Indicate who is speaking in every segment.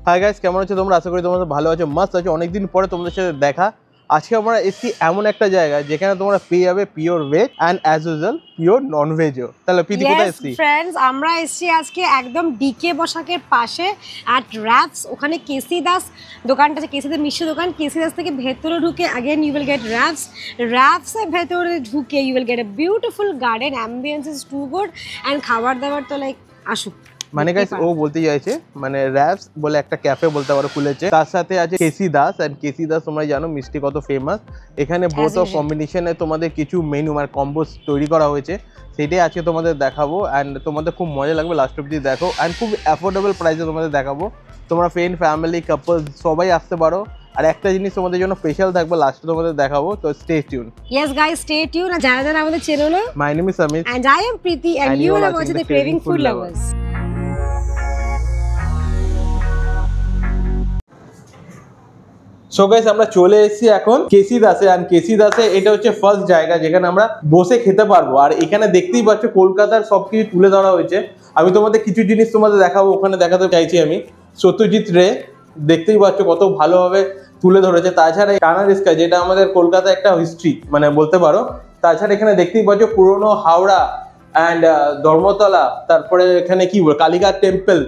Speaker 1: Hi guys, কেমন আছো তোমরা? আশা করি তোমরা ভালো আছো, মস্ত আছো। অনেকদিন পরে তোমাদের সাথে দেখা। আজকে আমরা এসেছি এমন একটা জায়গা যেখানে তোমরা পেয়ে যাবে pure veg and as usual pure non ভেজও। তাহলে প্রীতি কোথায় এসেছি?
Speaker 2: ফ্রেন্ডস, আমরা এসেছি আজকে একদম ডিকে বসাকের পাশে অ্যাট র্যাপস। ওখানে কেসি দাস দোকানটা আছে, কেসি দাস মিষ্টি দোকান। কেসি দাস থেকে ভেতরে ঢুকে again you will get wraps. র্যাপসের ভেতরে ঢুকে you will get a beautiful garden, ambience is too good and খাবার দাবার তো লাইক আসুক।
Speaker 1: মানে গাইস ও বলতে চাইছে মানে র্যাপস বলে একটা ক্যাফে বলতে পারো খুলেছে, তার সাথে আছে কেসি দাস। এন্ড কেসি দাস তোমরা জানো মিষ্টি কত ফেমাস। এখানে বোথ অফ কম্বিনেশনে তোমাদের কিছু মেনু মানে কম্বোস তৈরি করা হয়েছে, সেটাই আজকে তোমাদের দেখাবো। অ্যান্ড তোমাদের খুব মজা লাগবে, লাস্ট অব্দি দেখো। অ্যান্ড খুব অ্যাফোর্ডেবল প্রাইসে তোমাদের দেখাবো। তোমরা ফ্রেন্ড ফ্যামিলি কাপল সবাই আসতে পারো। আর একটা জিনিস তোমাদের জন্য স্পেশাল থাকবে, লাস্টে তোমাদের দেখাবো, তো stay tune.
Speaker 2: Yes guys, stay tune. যারা যারা আমাদের চেনো,
Speaker 1: my name is Amit
Speaker 2: and I am Preeti and you are watching the craving food lovers.
Speaker 1: So guys, আমরা চলে এসেছি এখন কেসি দাসে। আর কেসি দাসে এটা হচ্ছে ফার্স্ট জায়গা যেখানে আমরা বসে খেতে পারবো। আর এখানে দেখতেই পাচ্ছ কলকাতার সবকিছু তুলে ধরা হয়েছে। আমি তোমাদের কিছু জিনিস তোমাদের দেখাবো, ওখানে দেখাতে চাইছি আমি। সত্যজিৎ রে দেখতেই পাচ্ছ কত ভালোভাবে তুলে ধরেছে। তাছাড়া টানা রিস্কা, যেটা আমাদের কলকাতা একটা হিস্ট্রি মানে বলতে পারো। তাছাড়া এখানে দেখতেই পাচ্ছ পুরোনো হাওড়া অ্যান্ড ধর্মতলা, তারপরে এখানে কি কালীঘাট টেম্পল,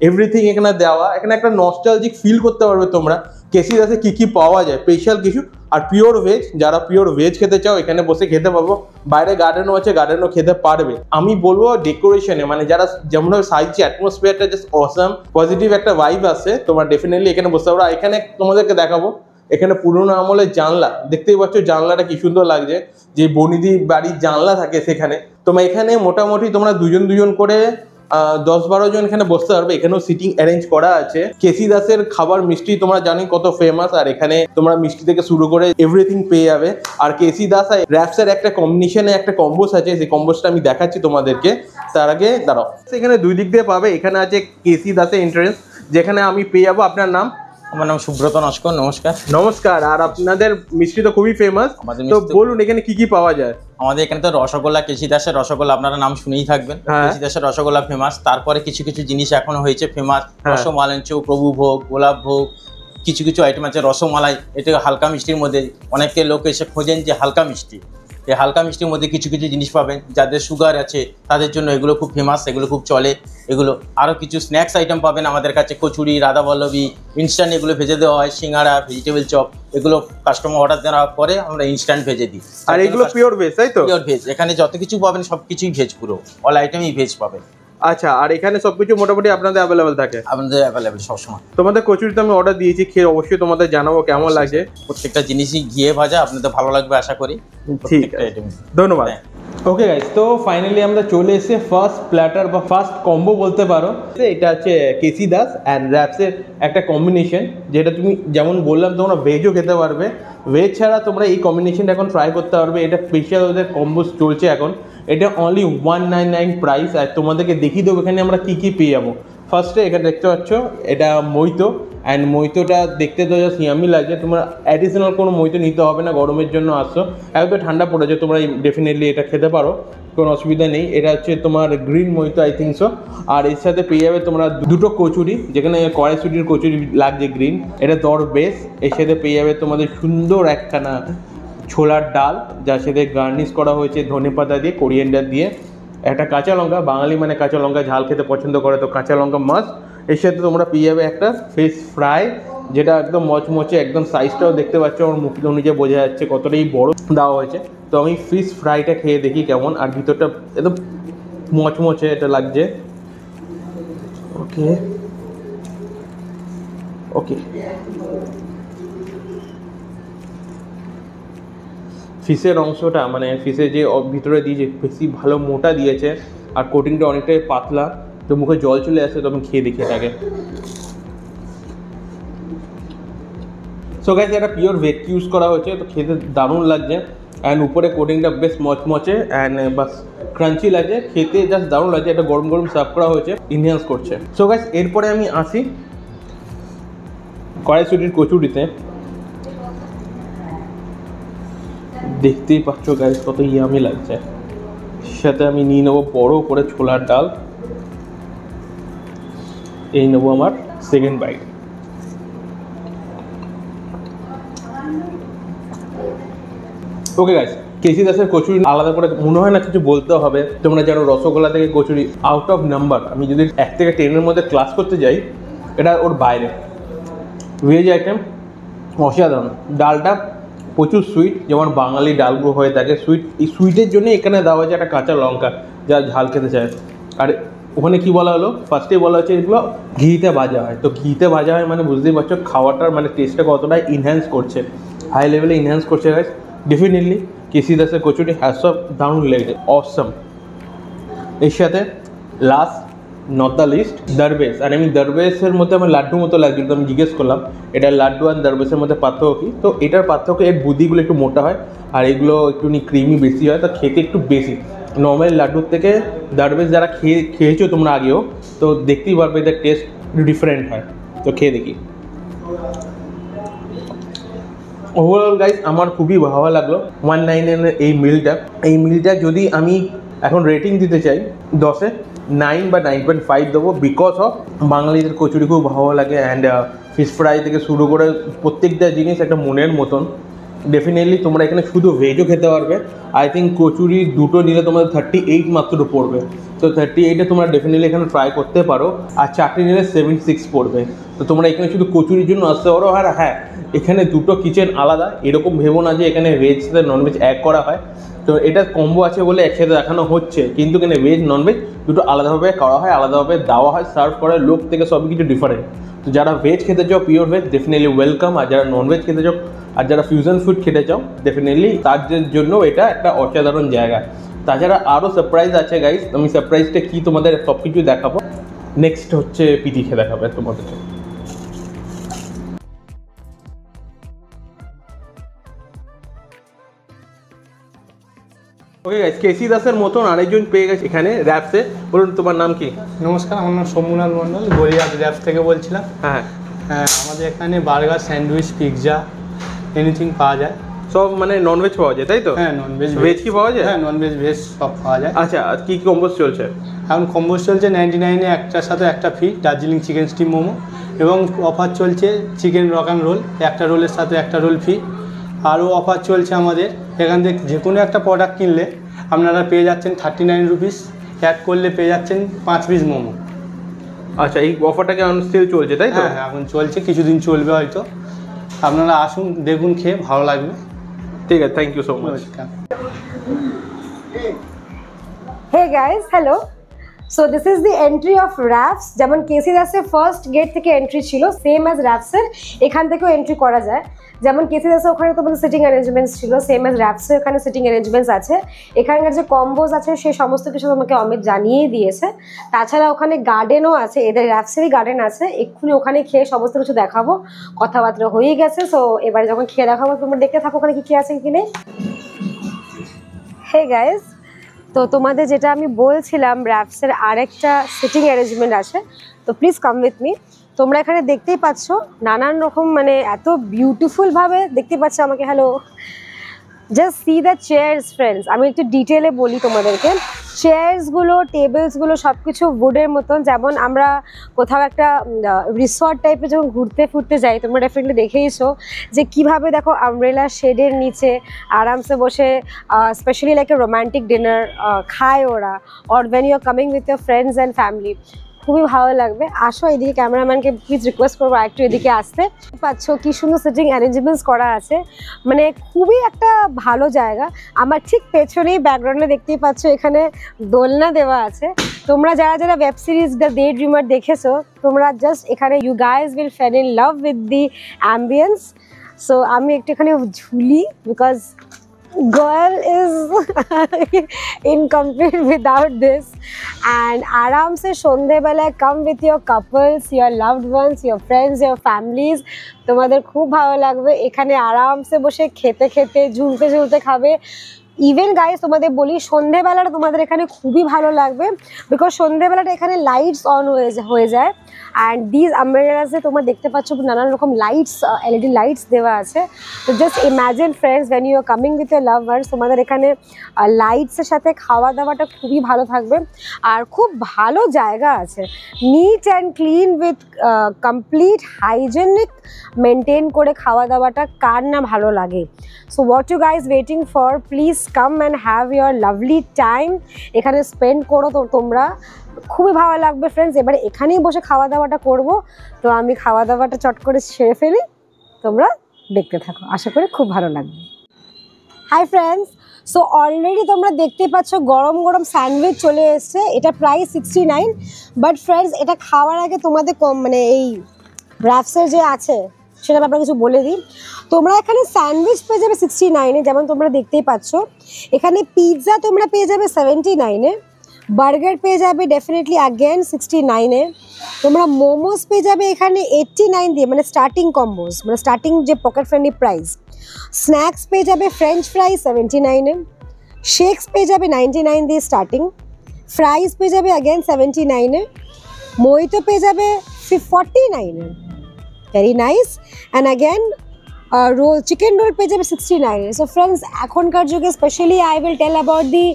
Speaker 1: এভরিথিং এখানে দেওয়া। এখানে একটা নস্টালজিক ফিল করতে পারবে তোমরা কেসি দাসে কি কি পাওয়া যায় স্পেশাল কিছু। আর পিওর ভেজ, যারা পিওর ভেজ খেতে চাও এখানে বসে খেতে পাবো। বাইরে গার্ডেনও আছে, গার্ডেনও খেতে পারবে। আমি বলবো ডেকোরেশনে মানে যারা যেমনভাবে সাইজে অ্যাটমসফিয়ারটা জাস্ট অসাম, পজিটিভ একটা ভাইব আছে, তোমরা ডেফিনেটলি এখানে বসতে পারো। এখানে তোমাদেরকে দেখাবো এখানে পুরোনো আমলের জানলা, দেখতেই পাচ্ছ জানলাটা কি সুন্দর লাগছে, যে বনিদি বাড়ির জানলা থাকে সেখানে। তোমরা এখানে মোটামুটি তোমরা দুজন দুজন করে 10-12 জন এখানে বসতে পারবে। এখানেও সিটিং অ্যারেঞ্জ করা আছে। কেসি দাসের খাবার মিষ্টি তোমরা জানি কত ফেমাস, আর এখানে তোমরা মিষ্টি থেকে শুরু করে এভরিথিং পেয়ে যাবে। আর কেসি দাস আর র্যাপসের একটা কম্বিনেশনে একটা কম্বোস আছে, সেই কম্বোসটা আমি দেখাচ্ছি তোমাদেরকে। তার আগে দাঁড়াও, এখানে দুই দিক দিয়ে পাবে। এখানে আছে কেসি দাসের এন্ট্রেন্স, যেখানে আমি পেয়ে যাবো। আপনার নাম?
Speaker 3: আমার নাম সুব্রত নস্কর। নমস্কার।
Speaker 1: নমস্কার। আর আপনাদের মিষ্টি তো খুবই ফেমাস, তো বলুন এখানে কি কি পাওয়া যায়?
Speaker 3: আমাদের এখানে তো রসগোল্লা, কেসি দাসের রসগোল্লা আপনারা নাম শুনেই থাকবেন। কেসি দাসের রসগোল্লা ফেমাস। তারপরে কিছু কিছু জিনিস এখনো হয়েছে ফেমাস, রসমালাঞ্চ, প্রভুভোগ, গোলাপ ভোগ, কিছু কিছু আইটেম আছে। রসমালাই, এটা হালকা মিষ্টির মধ্যে। অনেকে লোক এসে খোঁজেন যে হালকা মিষ্টি, এই হালকা মিষ্টির মধ্যে কিছু কিছু জিনিস পাবেন। যাদের সুগার আছে তাদের জন্য এগুলো খুব ফেমাস, এগুলো খুব চলে। এগুলো আরও কিছু স্ন্যাক্স আইটেম পাবেন আমাদের কাছে, কচুরি, রাধাবল্লভী, ইনস্ট্যান্ট এগুলো ভেজে দেওয়া হয়, সিঙ্গাড়া, ভেজিটেবল চপ, এগুলো কাস্টমার অর্ডার দেওয়ার পরে আমরা ইনস্ট্যান্ট ভেজে দিই।
Speaker 1: আর এগুলো পিওর ভেজ, তাই তো?
Speaker 3: Pure veg. এখানে যত কিছু পাবেন সব কিছুই ভেজ, পুরো অল আইটেমই ভেজ পাবেন।
Speaker 1: আচ্ছা, আর এখানে সবকিছু মোটামুটি আপনাদের অ্যাভেলেবেল থাকে?
Speaker 3: আপনাদের অ্যাভেলেবেল সবসময়।
Speaker 1: তোমাদের কচুরি তো আমি অর্ডার দিয়েছি, খেয়ে অবশ্যই তোমাদের জানাবো কেমন লাগে।
Speaker 3: প্রত্যেকটা জিনিসই ঘিয়ে ভাজা, আপনাদের ভালো লাগবে আশা করি।
Speaker 1: ঠিক আছে, ধন্যবাদ। ওকে গাইস, তো ফাইনালি আমরা চলে এসে ফার্স্ট প্ল্যাটার বা ফার্স্ট কম্বো বলতে পারো। এটা হচ্ছে কেসি দাস অ্যান্ড র্যাপসের একটা কম্বিনেশন, যেটা তুমি যেমন বললাম তোমরা ভেজও খেতে পারবে। ভেজ ছাড়া তোমরা এই কম্বিনেশনটা এখন ট্রাই করতে পারবে। এটা স্পেশাল ওদের কম্বোস চলছে এখন। এটা অনলি 199 প্রাইস। আর তোমাদেরকে দেখিয়ে দেবো এখানে আমরা কী কী পেয়ে যাবো। ফার্স্টে এখানে দেখতে পাচ্ছ এটা মইতো, অ্যান্ড মইতোটা দেখতে তো জাস্ট ইয়ামি লাগছে। তোমরা অ্যাডিশনাল কোনো মইতো নিতে হবে না, গরমের জন্য আসছো, একদম ঠান্ডা পড়েছে, তোমরা ডেফিনেটলি এটা খেতে পারো, কোনো অসুবিধা নেই। এটা হচ্ছে তোমার গ্রিন মইতো আই থিঙ্ক সো। আর এর সাথে পেয়ে যাবে তোমরা দুটো কচুরি, যেখানে কড়াইশুটির কচুরি লাগছে গ্রিন, এটা দর বেস। এর সাথে পেয়ে যাবে তোমাদের সুন্দর একখানা ছোলার ডাল, যার সাথে গার্নিশ করা হয়েছে ধনেপাতা দিয়ে, কোরিয়েন্ডার দিয়ে। একটা কাঁচা লঙ্কা, বাঙালি মানে কাঁচা লঙ্কা ঝাল খেতে পছন্দ করে, তো কাঁচা লঙ্কা মাস্ট। এর সাথে তোমরা পেয়ে যাবে একটা ফিশ ফ্রাই, যেটা একদম মচমচে, একদম সাইজটাও দেখতে পাচ্ছ আমার মুখ অনুযায়ী বোঝা যাচ্ছে কতটাই বড় দেওয়া হয়েছে। তো আমি ফিশ ফ্রাইটা খেয়ে দেখি কেমন। আর ভিতরটা একদম মচমচে এটা লাগছে। ওকে ওকে, ফিশের অংশটা মানে ফিশের যে ভিতরে দিয়েছে বেশি ভালো মোটা দিয়েছে, আর কোটিংটা অনেকটাই পাতলা, তো মুখে জল চলে আসে। তো আমি খেয়ে দেখি এটাকে। সো গাইস, এটা পিওর ভেজ ইউজ করা হয়েছে, তো খেতে দারুণ লাগছে। অ্যান্ড উপরে কোটিংটা বেশ মচমচে অ্যান্ড বাস ক্রাঞ্চি লাগছে, খেতে জাস্ট দারুণ লাগছে। এটা গরম গরম সার্ভ করা হয়েছে, ইনহ্যান্স করছে। সো গাইস, এরপরে আমি আসি কড়াইশুটির কচুরিতে। দেখতেই পাচ্ছ গাইস কত ইয়ামি লাগছে। সাথে আমি নিয়ে নেবো বড় করে ছোলার ডাল। এই নেবো আমার সেকেন্ড বাইট। ওকে গাইস, কেসি দাসের কচুরি আলাদা করে মনে হয় না কিছু বলতে হবে। তোমরা জানো রসগোল্লা থেকে কচুরি আউট অফ নাম্বার, আমি যদি 1 থেকে 10-এর মধ্যে ক্লাস করতে যাই এটা ওর বাইরে। ভেজ আইটেম অসাধারণ, ডালটা প্রচুর সুইট, যেমন বাঙালি ডালগুলো হয়ে থাকে সুইট। এই সুইটের জন্য এখানে দেওয়া হয়েছে একটা কাঁচা লঙ্কা, যা ঝাল খেতে চায়। আর ওখানে কি বলা হলো, ফার্স্টেই বলা হচ্ছে এগুলো ঘিতে ভাজা হয়। তো ঘিতে ভাজা হয় মানে বুঝতেই পারছো খাওয়াটার মানে টেস্টটা কতটা ইনহ্যান্স করছে, হাই লেভেলে ইনহ্যান্স করছে গাইস। ডেফিনেটলি কেসি দাসের কচুরি হ্যাজ অফ দারুণ লেগেছে, অসম। এর সাথে লাস্ট নট দ্য লিস্ট দরবেশ। আর আমি দরবেশের মধ্যে আমার লাড্ডুর মতো লাগছিল, তো আমি জিজ্ঞেস করলাম এটা লাড্ডু আর দরবেশের মধ্যে পার্থক্য কী। তো এটার পার্থক্য এর বুদিগুলো একটু মোটা হয় আর এগুলো একটুখানি ক্রিমি বেশি হয়, তো খেতে একটু বেশি। নর্মাল লাড্ডুর থেকে দরবেশ যারা খেয়েছো তোমরা আগেও, তো দেখতেই পারবে এদের টেস্ট ডিফারেন্ট হয়। তো খেয়ে দেখি। ওভারঅল গাইস আমার খুবই ভালো লাগলো 199 এই মিলটা যদি আমি এখন রেটিং দিতে চাই 10-এ 9 বা 9.5 দেবো, বিকজ অফ বাঙালিদের কচুরি খুব ভালো লাগে। অ্যান্ড ফিশ ফ্রাই থেকে শুরু করে প্রত্যেকটা জিনিস একটা মনের মতন। ডেফিনেটলি তোমরা এখানে শুধু ভেজও খেতে পারবে। আই থিঙ্ক কচুরি দুটো নিলে তোমাদের 38 মাত্র পড়বে, তো 38-এ তোমরা ডেফিনেটলি এখানে ট্রাই করতে পারো। আর চাটনি নিলে 76 পড়বে। তো তোমরা এখানে শুধু কচুরির জন্য আসতে পারো। আর হ্যাঁ, এখানে দুটো কিচেন আলাদা, এরকম ভেবো না যে এখানে ভেজ সাথে ননভেজ এক করা হয়। তো এটা কম্বো আছে বলে একসাথে দেখানো হচ্ছে, কিন্তু এখানে ভেজ ননভেজ দুটো আলাদাভাবে করা হয়, আলাদাভাবে দেওয়া হয়, সার্ভ করার লোক থেকে সব কিছু ডিফারেন্ট। তো যারা ভেজ খেতে চাও পিওর ভেজ ডেফিনেটলি ওয়েলকাম, আর যারা ননভেজ খেতে চাও আর যারা ফিউশন ফুড খেতে চাও ডেফিনেটলি তাদের জন্য এটা একটা অসাধারণ জায়গা। তাছাড়া আরও সারপ্রাইজ আছে গাইস, আমি সারপ্রাইজটা কি তোমাদের সব কিছু দেখাবো। নেক্সট হচ্ছে পিটি খেয়ে দেখাবে তোমাদেরকে। ওকে গাইস, কেসি দাসের মতন আরেকজন পেয়ে গেছে এখানে র্যাপসে। বলুন তোমার নাম কি?
Speaker 4: নমস্কার, আমার নাম সৌম্যনাথ মণ্ডল, গড়িয়াহাট র্যাপস থেকে বলছিলাম।
Speaker 1: হ্যাঁ,
Speaker 4: আমাদের এখানে বার্গার, স্যান্ডউইচ, পিৎজা এনিথিং পাওয়া যায়।
Speaker 1: সব মানে ননভেজ পাওয়া যায় তাই তো?
Speaker 4: হ্যাঁ, ননভেজ।
Speaker 1: ভেজ কি পাওয়া যায়?
Speaker 4: হ্যাঁ, ননভেজ ভেজ সব পাওয়া যায়।
Speaker 1: আচ্ছা, কি কি কম্বোজ চলছে
Speaker 4: এখন? কম্বোজ চলছে 99-এ একটার সাথে একটা free, Darjeeling chicken steam momo. এবং অফার চলছে চিকেন রক অ্যান্ড রোল, একটা রোলের সাথে একটা রোল ফ্রি। আরও অফার চলছে আমাদের এখান থেকে যে কোনো একটা প্রোডাক্ট কিনলে আপনারা পেয়ে যাচ্ছেন 39 রুপিস, অ্যাড করলে পেয়ে যাচ্ছেন 5 পিস মোমো।
Speaker 1: আচ্ছা, এই অফারটা কি স্টিল চলছে তাই তো?
Speaker 4: হ্যাঁ, এখন চলছে, কিছুদিন চলবে হয়তো। আপনারা আসুন, দেখুন, খেয়ে ভালো লাগবে।
Speaker 1: ঠিক আছে, thank you so much.
Speaker 2: Hey guys, hello. So this is the entry of Rafs. যেমন কেসি দাসের ফার্স্ট গেট থেকে এন্ট্রি ছিল, সেম অ্যাজ র্যাপসের এখান থেকেও এন্ট্রি করা যায়। যেমন কেসি দাসের ওখানে তো সিটিং অ্যারেঞ্জমেন্টস ছিল, সেম অ্যাজ র্যাপসের এখানে সিটিং অ্যারেঞ্জমেন্টস আছে। এখানকার যে কম্বোজ আছে সেই সমস্ত কিছু আমাকে অমিত জানিয়েই দিয়েছে। তাছাড়া ওখানে গার্ডেনও আছে, এদের র্যাপসেরই গার্ডেন আছে। এক্ষুনি ওখানে খেয়ে সমস্ত কিছু দেখাবো, কথাবার্তা হয়ে গেছে। সো এবারে যখন খেয়ে দেখাবো তোমরা দেখতে থাকো ওখানে কী কী আছে কি নেই। হে গাইজ, তো তোমাদের যেটা আমি বলছিলাম র্যাপসের আরেকটা সিটিং অ্যারেঞ্জমেন্ট আছে, তো প্লিজ কাম উইথ মি। তোমরা এখানে দেখতেই পাচ্ছ নানান রকম, মানে এত বিউটিফুলভাবে দেখতে পাচ্ছ আমাকে। Hello, just see the chairs friends. আমি একটু ডিটেলে বলি তোমাদেরকে। চেয়ার্সগুলো, টেবিলসগুলো সব কিছু উডের মতন। যেমন আমরা কোথাও একটা রিসর্ট টাইপের যখন ঘুরতে ফুরতে যাই, তোমরা ডেফিনেটলি দেখেইছো যে কীভাবে দেখো আমব্রেলা শেডের নিচে আরামসে বসে specially like a romantic dinner খায় ওরা, or when you are coming with your friends and family. খুবই ভালো লাগবে। আসো এদিকে, ক্যামেরাম্যানকে প্লিজ রিকোয়েস্ট করবো একটু এদিকে আসতে। পাচ্ছ কি সুন্দর সিটিং অ্যারেঞ্জমেন্টস করা আছে, মানে খুবই একটা ভালো জায়গা। আমার ঠিক পেছনেই ব্যাকগ্রাউন্ডে দেখতেই পাচ্ছ এখানে দোলনা দেওয়া আছে। তোমরা যারা যারা web series the day dreamer দেখেছো, তোমরা জাস্ট এখানে you guys will fell in love with the ambience. So আমি একটু এখানে ঝুলি, because girl is incomplete without this. And aram se sonde bela come with your couples, your loved ones, your friends, your families. তোমাদের খুব ভালো লাগবে। এখানে আরামসে বসে খেতে খেতে ঝুলতে ঝুলতে খাবে। ইভেন গাইস তোমাদের বলি সন্ধেবেলাটা তোমাদের এখানে খুবই ভালো লাগবে, বিকজ সন্ধেবেলাটা এখানে লাইটস অন হয়ে যায়। অ্যান্ড দিস আমব্রেলাসে তোমরা দেখতে পাচ্ছ নানান রকম লাইটস, এলইডি লাইটস দেওয়া আছে। তো just imagine friends, when you are coming with your love ones, তোমাদের এখানে লাইটসের সাথে খাওয়া দাওয়াটা খুবই ভালো থাকবে। আর খুব ভালো জায়গা আছে, neat and clean with complete hygienic maintain করে খাওয়া দাওয়াটা কার না ভালো লাগে। So what you guys waiting for, please come and have your lovely time, এখানে স্পেন্ড করো। তো তোমরা খুবই ভালো লাগবে ফ্রেন্ডস। এবারে এখানেই বসে খাওয়া দাওয়াটা করব, তো আমি খাওয়া দাওয়াটা চট করে সেরে ফেলি, তোমরা দেখতে থাকো, আশা করি খুব ভালো লাগবে। হাই ফ্রেন্ডস, সো অলরেডি তোমরা দেখতে পাচ্ছ গরম গরম স্যান্ডউইচ চলে এসছে, এটা প্রাইস 69। বাট ফ্রেন্ডস এটা খাওয়ার আগে তোমাদের মানে এই র্যাপসের যে আছে সেটা ব্যাপারে কিছু বলে দিই। তোমরা এখানে স্যান্ডউইচ পেয়ে যাবে 69-এ, যেমন তোমরা দেখতেই পাচ্ছ। এখানে পিৎজা তোমরা পেয়ে যাবে 79-এ, বার্গার পেয়ে যাবে ডেফিনেটলি অ্যাগেন 69-এ, তোমরা মোমোস পেয়ে যাবে এখানে 89 দিয়ে, মানে স্টার্টিং কম্বোস, মানে স্টার্টিং যে পকেট ফ্রেন্ডলি প্রাইস। স্ন্যাক্স পেয়ে যাবে ফ্রেঞ্চ ফ্রাইজ 79-এ, শেকস পেয়ে যাবে 99 দিয়ে স্টার্টিং, ফ্রাইজ পেয়ে যাবে অ্যাগেন 79-এ, মোহিতো পেয়ে যাবে 49-এ, very nice. And again roll, chicken roll পেয়ে যাবে 69-এ। সো ফ্রেন্ডস এখনকার যুগে specially I will tell about the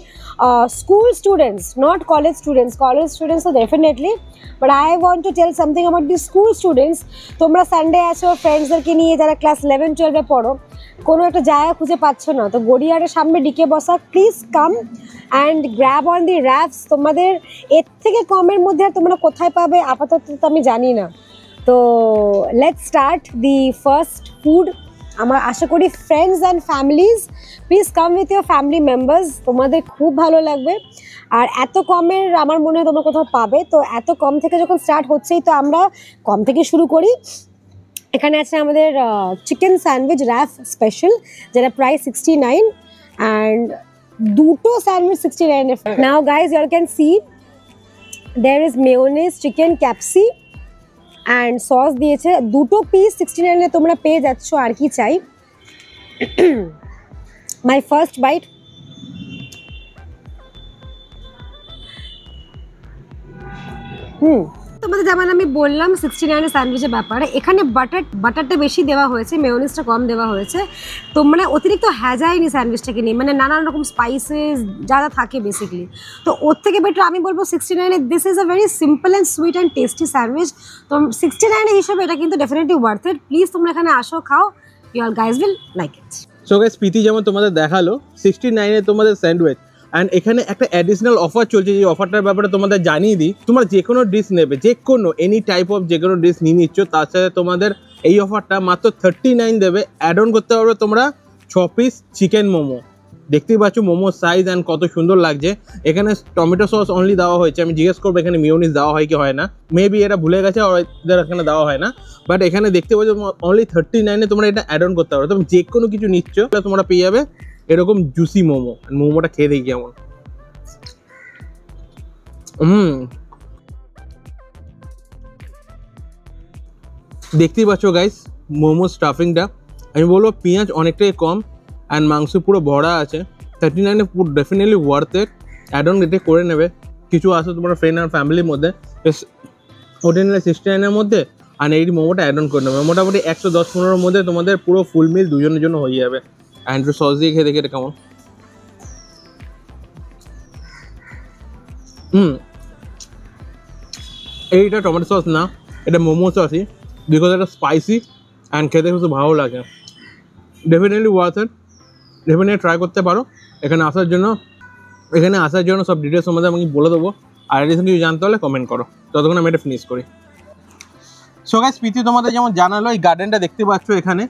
Speaker 2: school students, not college students. College students are definitely, but I want to tell something about the school students. তোমরা Sunday আছো ফ্রেন্ডসদেরকে নিয়ে, যারা class 11-12-এ পড়ো, কোনো একটা জায়গা খুঁজে পাচ্ছ না, তো গড়িয়ারের সামনে ডিকে বসা, please come and grab on the wraps. তোমাদের এর থেকে কমের মধ্যে আর তোমরা কোথায় পাবে আপাতত তো আমি জানি না। তো let's start the first food. আমরা আশা করি friends and families, please come with your family members, তোমাদের খুব ভালো লাগবে। আর এত কমের আমার মনে হয় তোমরা কোথাও পাবে, তো এত কম থেকে যখন স্টার্ট হচ্ছেই, তো আমরা কম থেকে শুরু করি। এখানে আছে আমাদের চিকেন স্যান্ডউইচ র্যাপ স্পেশাল, যেটা প্রাইস 69, অ্যান্ড দুটো স্যান্ডউইচ 69-এ। Now guys you can see there is mayonnaise, chicken, capsicum and sauce দিয়েছে, দুটো পিস 69-এ তোমরা পেয়ে যাচ্ছ, আর কি চাই। মাই ফার্স্ট বাইট, তোমাদের যেমন আমি বললাম 69-এ স্যান্ডউইচের ব্যাপারে, এখানে বাটারটা বেশি দেওয়া হয়েছে, মেয়োনিজটা কম দেওয়া হয়েছে। তো মানে অতিরিক্ত হ্যাজাইনি স্যান্ডউইচটাকে নিয়ে, মানে নানান রকম স্পাইসেস যা যা থাকে বেসিক্যালি, তো ওর থেকে বেটার আমি বলবো 69-এ this is a very simple and sweet and tasty sandwich. তো 69-এ হিসেবে এটা কিন্তু ডেফিনেটলি ওয়ার্থ ইট। প্লিজ তোমরা এখানে আসো, খাও, you all guys will like it.
Speaker 1: So guys Preeti যেমন তোমাদের দেখালো 69-এ তোমাদের স্যান্ডউইচ, অ্যান্ড এখানে একটা অ্যাডিশনাল অফার চলছে, যে অফারটার ব্যাপারে তোমাদের জানিয়ে দিই। তোমরা যে কোনো ডিশ নেবে, যে কোনো এনি টাইপ অফ যে কোনো ডিশ নিয়ে নিচ্ছ, তার সাথে তোমাদের এই অফারটা মাত্র 39 দেবে। অ্যাড অন করতে পারবে তোমরা 6 পিস চিকেন মোমো। দেখতেই পাচ্ছ মোমোর সাইজ অ্যান্ড কত সুন্দর লাগছে। এখানে টমেটো সস অনলি দেওয়া হয়েছে, আমি জিজ্ঞেস করবো এখানে মিওনিজ দেওয়া হয় কি হয় না, মেবি এরা ভুলে গেছে, এদের এখানে দেওয়া হয় না। বাট এখানে দেখতে পাচ্ছ অনলি 39-এ তোমরা এটা অ্যাড অন করতে পারো। তুমি যে কোনো কিছু নিচ্ছ তোমরা পেয়ে যাবে এরকম জুসি মোমো। মোমোটা খেয়ে দেখি কেমন। দেখতেই পাচ্ছ গাইস মোমো স্টাফিংটা, আমি বলবো পেঁয়াজ অনেকটাই কম অ্যান্ড মাংস পুরো ভরা আছে। 39-এ পুরো definitely worth it. Add on এটা করে নেবে। কিছু আছে তোমার ফ্রেন্ড আর ফ্যামিলির মধ্যে, ওটা নিলে 69-এর মধ্যে, আর এই মোমোটা অ্যাড অন করে নেবে। মোটামুটি 110-15-এর মধ্যে তোমাদের পুরো ফুল মিল দুজনের জন্য হয়ে যাবে। অ্যান্ড সস দিয়ে খেয়ে দেখে এটা কেমন। এইটা টমেটো সস না, এটা মোমো সসই, বিকজ এটা স্পাইসি অ্যান্ড খেতে খুব ভালো লাগে। ডেফিনেটলি ওয়ার্থ ইট, ডেফিনেটলি ট্রাই করতে পারো। এখানে আসার জন্য সব ডিটেলস তোমাদের আমি বলে দেবো। আর এডিশন কিছু জানতে হলে কমেন্ট করো, ততক্ষণ আমি এটা ফিনিশ করি। সো গাইস প্রীতি তোমাদের যেমন জানালো, এই গার্ডেনটা দেখতে পাচ্ছ, এখানে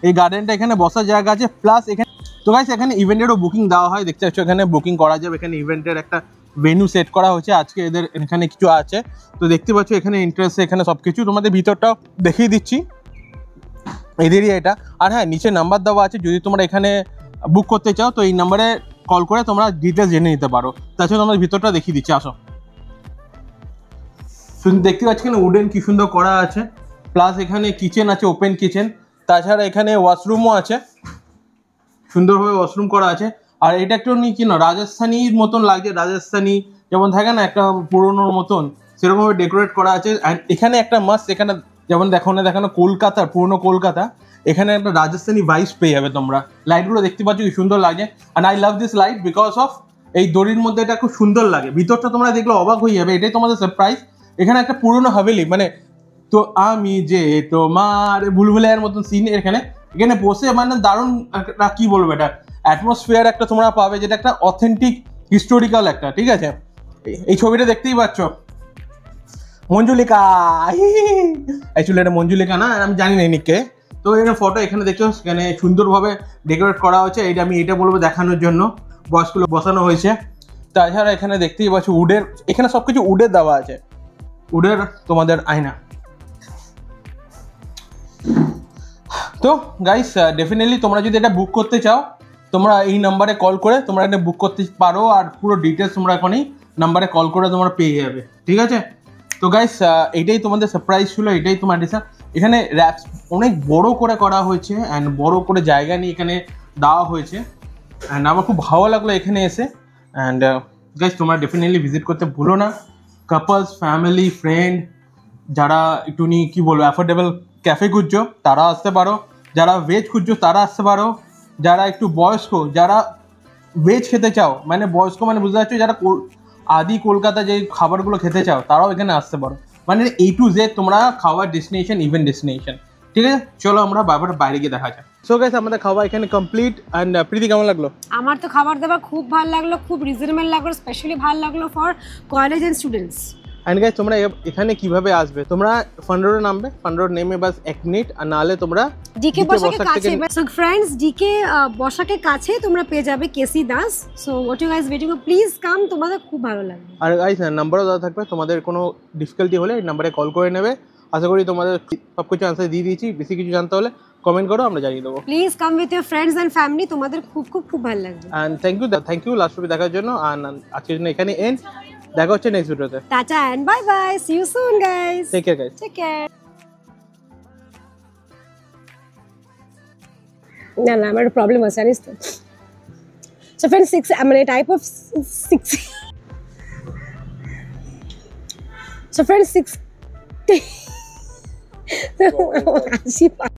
Speaker 1: এই গার্ডেনটা এখানে বসার জায়গা আছে, প্লাস এখানে তো গাইস এখানে ইভেন্টেরও বুকিং দেওয়া হয়। দেখতে পাচ্ছ এখানে বুকিং করা যাবে। এখানে ইভেন্টের একটা ভেন্যু সেট করা হয়েছে, আজকে এদের এখানে কিছু আছে। তো দেখতে পাচ্ছ এখানে ইন্টারেস্ট, এখানে সব কিছু তোমাদের ভিতরটাও দেখিয়ে দিচ্ছি, এদেরই এটা। আর হ্যাঁ, নিচে নাম্বার দেওয়া আছে, যদি তোমরা এখানে বুক করতে চাও তো এই নাম্বারে কল করে তোমরা ডিটেলস জেনে নিতে পারো। তাছাড়া তোমাদের ভিতরটা দেখিয়ে দিচ্ছি, আসো। দেখতে পাচ্ছি এখানে উডেন কি সুন্দর করা আছে, প্লাস এখানে কিচেন আছে, ওপেন কিচেন। তাছাড়া এখানে ওয়াশরুমও আছে, সুন্দরভাবে ওয়াশরুম করা আছে। আর এটা একটু কি না রাজস্থানীর মতন লাগছে, রাজস্থানী যেমন থাকে না একটা পুরোনোর মতন সেরকমভাবে ডেকোরেট করা আছে। আর এখানে একটা মাস্ট, এখানে যেমন দেখানো কলকাতার পুরোনো কলকাতা, এখানে একটা রাজস্থানী ভাইবস পেয়ে যাবে তোমরা। লাইটগুলো দেখতে পাচ্ছ কি সুন্দর লাগছে, and I love this light because of এই দড়ির মধ্যে এটা খুব সুন্দর লাগে। ভিতরটা তোমরা দেখলে অবাক হয়ে যাবে, এটাই তোমাদের সারপ্রাইজ। এখানে একটা পুরোনো হাভেলি, মানে তো আমি যে তোমার ভুলভুলাইয়ার মতন সিন এখানে বসে মানে দারুণ একটা কি বলবো এটা অ্যাটমসফিয়ার একটা তোমরা পাবে, যেটা একটা অথেন্টিক হিস্টোরিক্যাল একটা, ঠিক আছে। এই ছবিটা দেখতেই পাচ্ছ মঞ্জুলিকা, অ্যাকচুয়ালি এটা মঞ্জুলিকা না, আমি জানি না নিককে। তো এখানে ফটো এখানে দেখছো, সেখানে সুন্দরভাবে ডেকোরেট করা হয়েছে। এটা বলবো দেখানোর জন্য বক্সগুলো বসানো হয়েছে। তাছাড়া এখানে দেখতেই পাচ্ছ উডের, এখানে সবকিছু উডের দেওয়া আছে, উডের তোমাদের আয়না। তো গাইস ডেফিনেটলি তোমরা যদি এটা বুক করতে চাও, তোমরা এই নাম্বারে কল করে তোমরা এটা বুক করতে পারো, আর পুরো ডিটেলস তোমরা এখনই নাম্বারে কল করে তোমরা পেয়ে যাবে, ঠিক আছে। তো গাইস এইটাই তোমাদের সারপ্রাইজ ছিল, এটাই তোমার ডিসার। এখানে র্যাপস অনেক বড় করে করা হয়েছে অ্যান্ড বড় করে জায়গা নিয়ে এখানে দেওয়া হয়েছে, অ্যান্ড আমার খুব ভালো লাগলো এখানে এসে। অ্যান্ড গাইস তোমরা ডেফিনেটলি ভিজিট করতে ভুলো না। কাপলস, ফ্যামিলি, ফ্রেন্ড, যারা একটু কি বলবো অ্যাফোর্ডেবল ক্যাফে খুঁজছো তারা আসতে পারো, যারা ভেজ খুঁজছো তারা আসতে পারো, যারা একটু বয়স্ক, যারা ভেজ খেতে চাও, মানে বয়স্ক মানে বুঝতে পারছো যারা আদি কলকাতা যে খাবারগুলো খেতে চাও তারাও এখানে আসতে পারো। মানে A to Z তোমরা খাওয়ার ডেস্টিনেশন, ইভেন্ট ডেস্টিনেশন, ঠিক আছে। চলো আমরা বাইরে গিয়ে দেখা যাক। সো গাইস আমাদের খাওয়া এখানে কমপ্লিট। অ্যান্ড প্রীতি কেমন লাগলো?
Speaker 2: আমার তো খাবার দাবার খুব ভালো লাগলো, খুব রিজনেবল লাগলো, স্পেশালি ভালো লাগলো for college and students.
Speaker 1: And guys তোমরা এখানে কিভাবে আসবে, তোমরা ফান রোডে নামবে, ফান রোড নেমে বাস 1 মিনিট, আর নাহলে তোমরা
Speaker 2: ডিকে বসাকের কাছে। সো ফ্রেন্ডস, ডিকে বসাকের কাছে তোমরা পেয়ে যাবে KC Das. So what you guys waiting for, please come, তোমাদের খুব ভালো লাগবে।
Speaker 1: আর গাইস নাম্বারও দেওয়া থাকবে, তোমাদের কোনো ডিফিকাল্টি হলে এই নাম্বারে কল করে নেবে। আশা করি তোমাদের সব কিছু আনসার দিয়ে দিয়েছি, বেশি কিছু জানতে হলে কমেন্ট করো, আমরা জানিয়ে দেবো।
Speaker 2: Please come with your friends and family, তোমাদের খুব খুব খুব ভালো লাগবে।
Speaker 1: And thank you last video দেখার জন্য। আর আজকের জন্য এখানে এন্ড, দেখা হচ্ছে নেক্সট ভিডিওতে।
Speaker 2: Tata and bye bye, see you soon guys,
Speaker 1: take care guys,
Speaker 2: take care. না আমার প্রবলেম আছে জানিস তো। সো ফ্রেন্ডস, 6 মানে টাইপ অফ 6। So friends 6